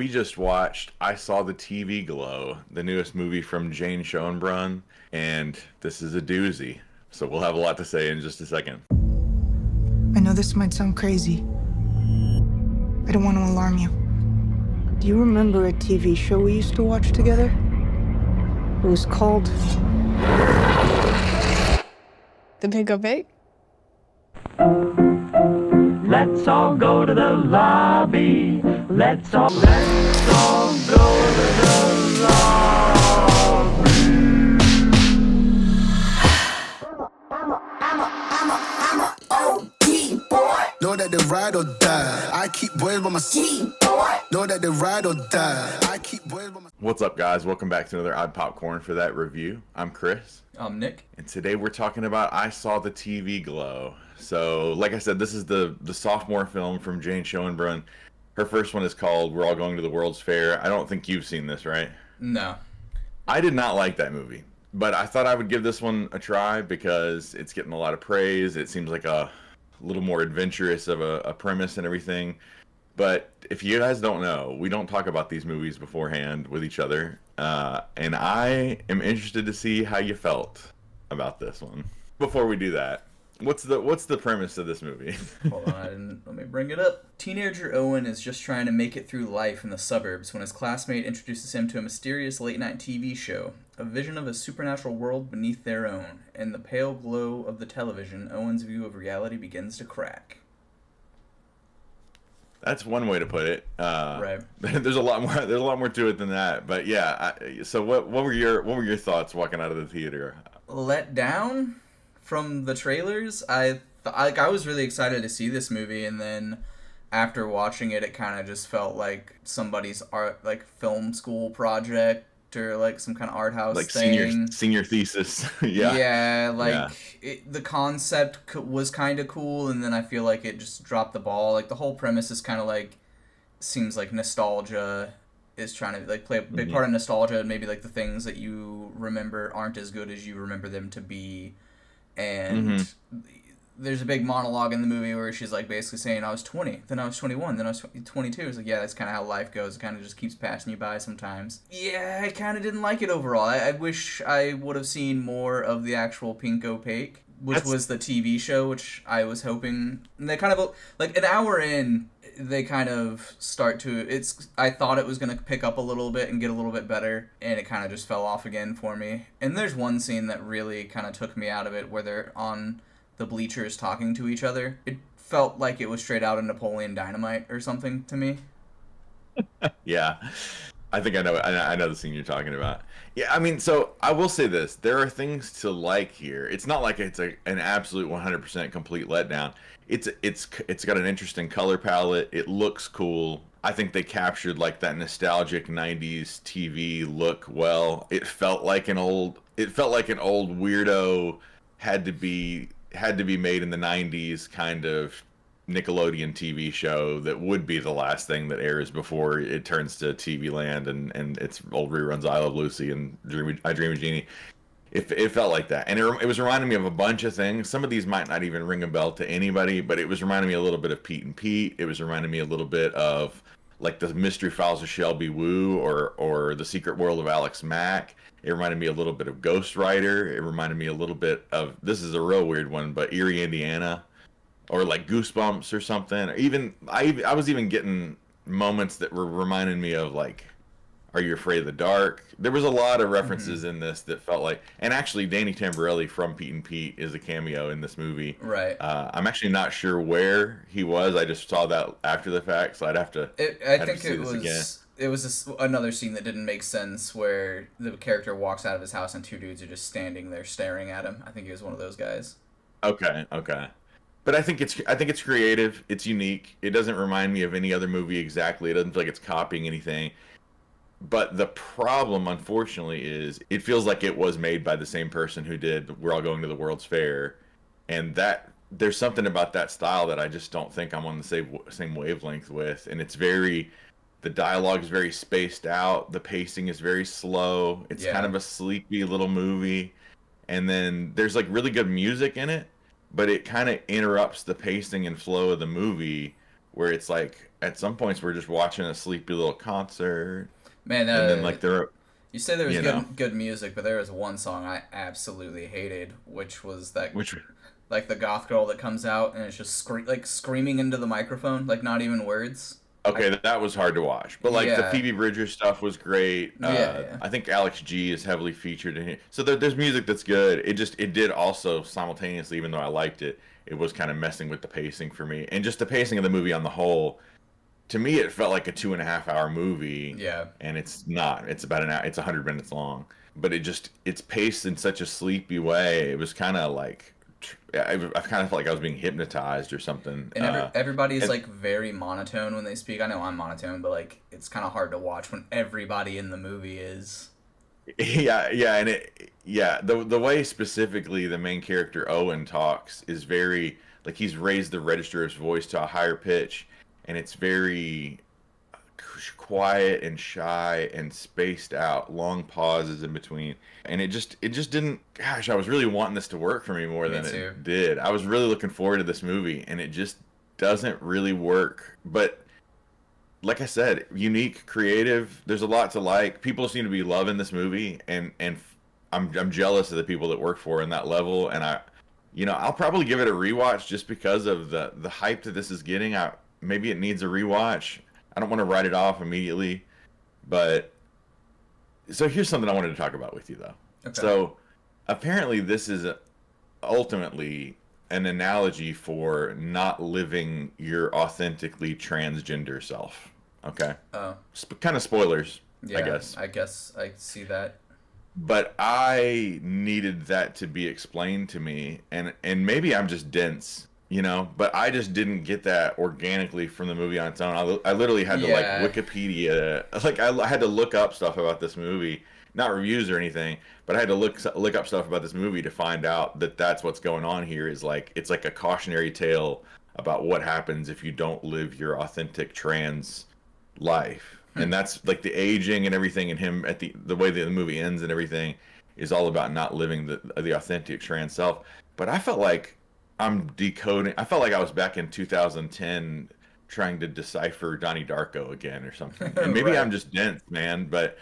we just watched I Saw the TV Glow, the newest movie from Jane Schoenbrunn, and this is a doozy. So we'll have a lot to say in just a second. I know this might sound crazy. I don't want to alarm you. Do you remember a TV show we used to watch together? It was called The Big Bake? Let's all go to the lobby. Let's all go to the lobby. Know that they ride or die. I keep boys by my side. Know that they ride or die. I keep boys by my. What's up, guys? Welcome back to another Odd Popcorn for that review. I'm Chris. I'm Nick. And today we're talking about I Saw the TV Glow. So, like I said, this is the sophomore film from Jane Schoenbrunn. Her first one is called We're All Going to the World's Fair. I don't think you've seen this, right? No. I did not like that movie, but I thought I would give this one a try because it's getting a lot of praise. It seems like a little more adventurous of a premise and everything. But if you guys don't know, we don't talk about these movies beforehand with each other. And I am interested to see how you felt about this one. Before we do that, what's the premise of this movie? Hold on, let me bring it up. Teenager Owen is just trying to make it through life in the suburbs when his classmate introduces him to a mysterious late-night TV show, a vision of a supernatural world beneath their own. In the pale glow of the television, Owen's view of reality begins to crack. That's one way to put it. Right. There's a lot more. There's a lot more to it than that. But yeah. So what were your thoughts walking out of the theater? Let down from the trailers. I was really excited to see this movie, and then after watching it, it kind of just felt like somebody's film school project or like some kind of art house like thing. senior thesis. Yeah. Yeah, Yeah. The concept was kind of cool, and then I feel like it just dropped the ball. Like the whole premise is kind of like seems like nostalgia is trying to like play a big part of nostalgia, and maybe like the things that you remember aren't as good as you remember them to be. And there's a big monologue in the movie where she's like basically saying, I was 20, then I was 21, then I was 22. It's like, yeah, that's kind of how life goes. It kind of just keeps passing you by sometimes. Yeah, I kind of didn't like it overall. I wish I would have seen more of the actual Pink Opaque, which was the TV show, which I was hoping. And they kind of, like an hour in, they kind of start to, I thought it was going to pick up a little bit and get a little bit better, and it kind of just fell off again for me. And there's one scene that really kind of took me out of it where they're on the bleachers talking to each other. It felt like it was straight out of Napoleon Dynamite or something to me. Yeah. I think I know the scene you're talking about. Yeah, I mean, so I will say this. There are things to like here. It's not like it's an absolute 100% complete letdown. It's got an interesting color palette. It looks cool. I think they captured like that nostalgic 90s TV look well. It felt like an old weirdo had to be made in the 90s kind of Nickelodeon TV show that would be the last thing that airs before it turns to TV land and it's old reruns I Love Lucy and I Dream of Jeannie. It felt like that. And it was reminding me of a bunch of things. Some of these might not even ring a bell to anybody, but it was reminding me a little bit of Pete and Pete. It was reminding me a little bit of like the Mystery Files of Shelby Woo or The Secret World of Alex Mack. It reminded me a little bit of Ghost Rider. It reminded me a little bit of, this is a real weird one, but Erie, Indiana, or like Goosebumps or something. Or even I was even getting moments that were reminding me of like, Are You Afraid of the Dark? There was a lot of references in this that felt like, and actually Danny Tamborelli from Pete and Pete is a cameo in this movie. Right. I'm actually not sure where he was. I just saw that after the fact, so I'd have to. It was another scene that didn't make sense where the character walks out of his house and two dudes are just standing there staring at him. I think he was one of those guys. Okay. But I think it's creative. It's unique. It doesn't remind me of any other movie exactly. It doesn't feel like it's copying anything. But the problem, unfortunately, is it feels like it was made by the same person who did We're All Going to the World's Fair, and that there's something about that style that I just don't think I'm on the same wavelength with. And the dialogue is very spaced out. The pacing is very slow. It's kind of a sleepy little movie. And then there's like really good music in it, but it kind of interrupts the pacing and flow of the movie where it's like at some points we're just watching a sleepy little concert, Man, and then like you say there was you know. good music, but there was one song I absolutely hated, which was that Which like the goth girl that comes out and it's just screaming into the microphone, like not even words. okay, that was hard to watch, but like the Yeah. Phoebe Bridgers stuff was great. Yeah. I think Alex G is heavily featured in it, so there's music that's good. It did also simultaneously, even though I liked it, it was kind of messing with the pacing for me, and just the pacing of the movie on the whole. To me, it felt like a 2.5 hour movie. Yeah. And it's not. It's about an hour. It's 100 minutes long, but it's paced in such a sleepy way. It was kind of like I kind of felt like I was being hypnotized or something. And everybody is and- like very monotone when they speak. I know I'm monotone, but like it's kind of hard to watch when everybody in the movie is. yeah, and the way specifically the main character Owen talks is very like he's raised the register of his voice to a higher pitch, and it's very quiet and shy and spaced out, long pauses in between, and it just didn't. Gosh, I was really wanting this to work for me more Me than too. it did. I was really looking forward to this movie, and it just doesn't really work. But like I said, unique, creative. There's a lot to like. People seem to be loving this movie, and I'm jealous of the people that work for in that level. And I'll probably give it a rewatch just because of the hype that this is getting. Maybe it needs a rewatch. I don't want to write it off immediately, but so here's something I wanted to talk about with you though. Okay. So apparently this is ultimately an analogy for not living your authentically transgender self. Okay. Oh. Kind of spoilers, Yeah. I guess. I guess I see that. But I needed that to be explained to me, and maybe I'm just dense, but I just didn't get that organically from the movie on its own. I literally had to Yeah. like Wikipedia, like I had to look up stuff about this movie, not reviews or anything, but I had to look up stuff about this movie to find out that that's what's going on here. Is like it's like a cautionary tale about what happens if you don't live your authentic trans life. And that's like the aging and everything, and him at the way that the movie ends and everything is all about not living the authentic trans self. But I felt like I'm decoding. I felt like I was back in 2010 trying to decipher Donnie Darko again or something. And maybe Right. I'm just dense, man. But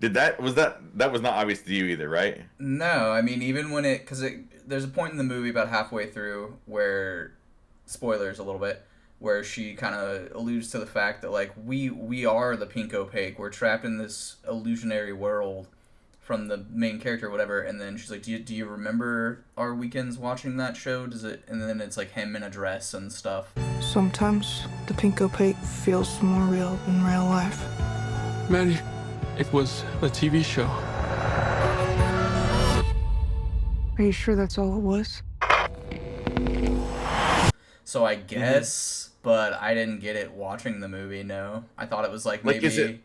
that was not obvious to you either, right? No, I mean even when there's a point in the movie about halfway through where, spoilers a little bit, where she kind of alludes to the fact that like we are the pink opaque, we're trapped in this illusionary world from the main character or whatever, and then she's like, do you remember our weekends watching that show? Does it? And then it's like him in a dress and stuff. Sometimes the pink opaque feels more real than real life. Manny, it was a TV show. Are you sure that's all it was? So I guess, but I didn't get it watching the movie. No, I thought it was like Like, maybe. is it?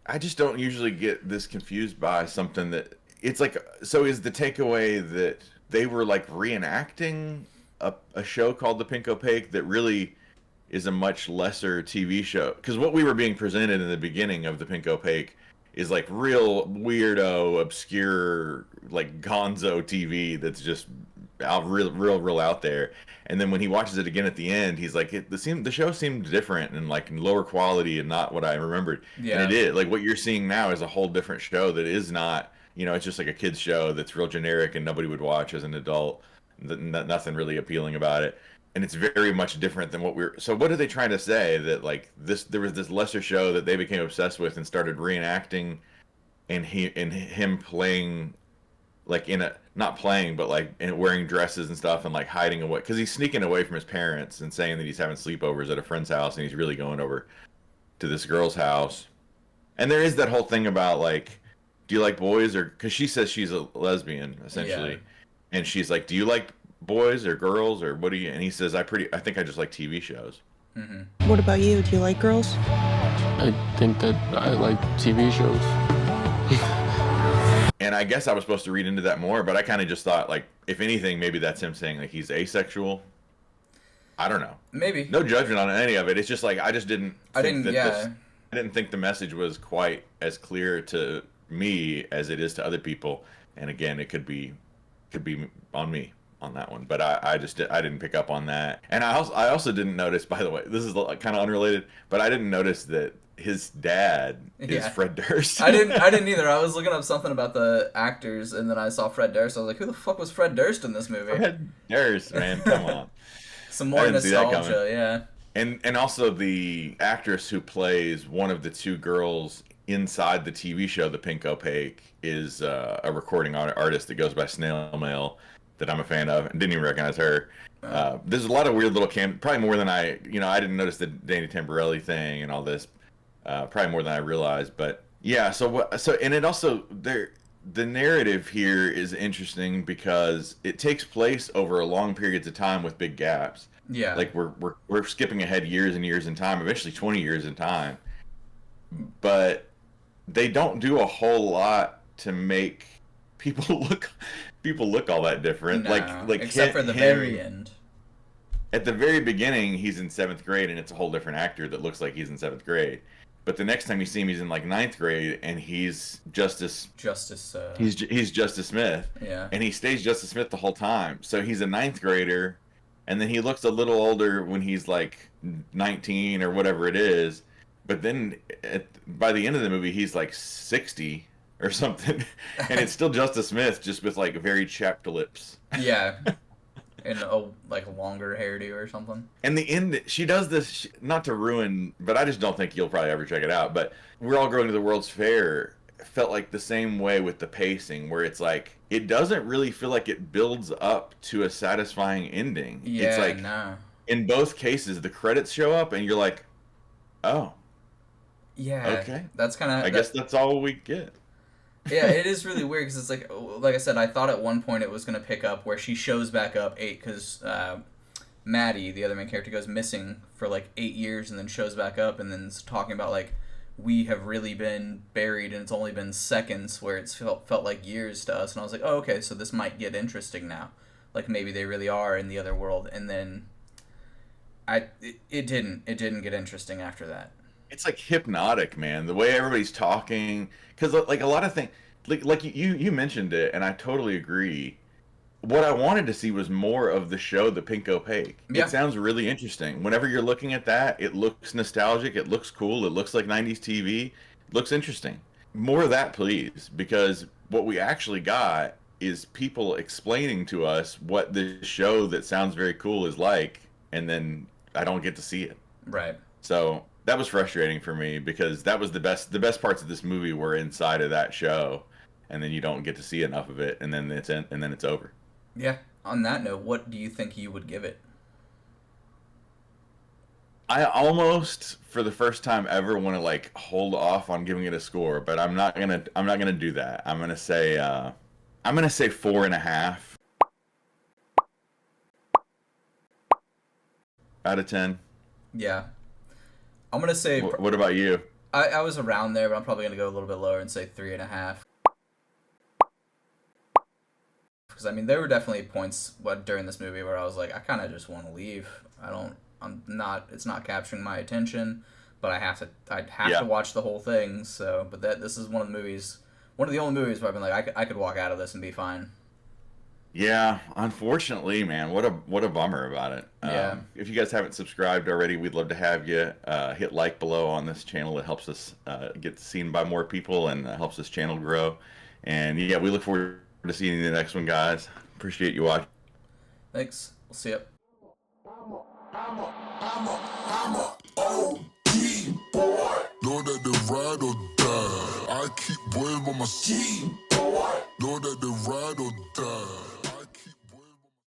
I just don't usually get this confused by something that it's like. So is the takeaway that they were like reenacting a show called The Pink Opaque that really is a much lesser TV show? Because what we were being presented in the beginning of The Pink Opaque is like real weirdo, obscure, like gonzo TV that's just out real out there. And then when he watches it again at the end, he's like, the show seemed different and like lower quality and not what I remembered. Yeah. And it is. Like what you're seeing now is a whole different show that is not, it's just like a kid's show that's real generic and nobody would watch as an adult. Nothing really appealing about it. And it's very much different than so what are they trying to say? That like there was this lesser show that they became obsessed with and started reenacting, and him playing like not playing, but like wearing dresses and stuff and like hiding away because he's sneaking away from his parents and saying that he's having sleepovers at a friend's house and he's really going over to this girl's house. And there is that whole thing about like, do you like boys or because she says she's a lesbian essentially, Yeah. and she's like, do you like boys or girls or what do you? And he says, I think I just like TV shows. What about you? Do you like girls? I think that I like TV shows. And I guess I was supposed to read into that more, but I kind of just thought, like, if anything, maybe that's him saying, like, he's asexual. I don't know. Maybe. No judgment on any of it. It's just, like, I just didn't think yeah. I didn't think the message was quite as clear to me as it is to other people. And again, it could be on me. on that one, but I didn't pick up on that. And I also didn't notice, by the way, this is like kind of unrelated, but I didn't notice that his dad is Fred Durst. I didn't either. I was looking up something about the actors, and then I saw Fred Durst. I was like, who the fuck was Fred Durst in this movie? Fred Durst, man, come on. Some more nostalgia, yeah. And also the actress who plays one of the two girls inside the TV show The Pink Opaque is a recording artist that goes by Snail Mail that I'm a fan of, and didn't even recognize her. There's a lot of weird little probably more than I didn't notice the Danny Tamborelli thing and all this, probably more than I realized. But yeah, and it also the narrative here is interesting because it takes place over long periods of time with big gaps. Yeah, like we're skipping ahead years and years in time, eventually 20 years in time, but they don't do a whole lot to make people look all that different. No, like except for the very end. At the very beginning, he's in 7th grade, and it's a whole different actor that looks like he's in 7th grade. But the next time you see him, he's in like 9th grade, and he's Justice. He's Justice Smith. Yeah. And he stays Justice Smith the whole time. So he's a 9th grader, and then he looks a little older when he's like 19 or whatever it is. But then by the end of the movie, he's like 60 or something, and it's still Justice Smith, just with like very chapped lips. Yeah. And a longer hairdo or something. And the end, she does this, not to ruin, but I just don't think you'll probably ever check it out. But We're All Going to the World's Fair felt like the same way with the pacing, where it's like it doesn't really feel like it builds up to a satisfying ending. Yeah, it's like in both cases, the credits show up, and you're like, oh, yeah, okay, that's kind of. I guess that's all we get. Yeah, it is really weird because it's like I said, I thought at one point it was going to pick up where she shows back up because Maddie, the other main character, goes missing for like 8 years and then shows back up and then is talking about like we have really been buried and it's only been seconds, where it's felt like years to us. And I was like, oh, okay, so this might get interesting now. Like maybe they really are in the other world. And then it didn't get interesting after that. It's like hypnotic, man. The way everybody's talking, because like a lot of things, like you mentioned it, and I totally agree. What I wanted to see was more of the show, The Pink Opaque. Yeah. It sounds really interesting. Whenever you're looking at that, it looks nostalgic. It looks cool. It looks like 90s TV. It looks interesting. More of that, please, because what we actually got is people explaining to us what this show that sounds very cool is like, and then I don't get to see it. Right. So that was frustrating for me because that was the best parts of this movie were inside of that show, and then you don't get to see enough of it, and then it's over. Yeah. On that note, what do you think you would give it? I almost, for the first time ever, want to like hold off on giving it a score, but I'm not gonna do that. I'm gonna say 4.5 out of 10. Yeah. I'm going to say... What about you? I was around there, but I'm probably going to go a little bit lower and say 3.5. Because, I mean, there were definitely points during this movie where I was like, I kind of just want to leave. It's not capturing my attention, but I'd have to watch the whole thing. So, but this is one of the only movies where I've been like, I could walk out of this and be fine. Yeah, unfortunately, man, what a bummer about it. Yeah. If you guys haven't subscribed already, we'd love to have you. Hit like below on this channel. It helps us get seen by more people and helps this channel grow. And yeah, we look forward to seeing you in the next one, guys. Appreciate you watching. Thanks. We'll see you. I'm a OG boy. Know that they ride or die. I keep boys by my seat, boy. Know that they ride or die.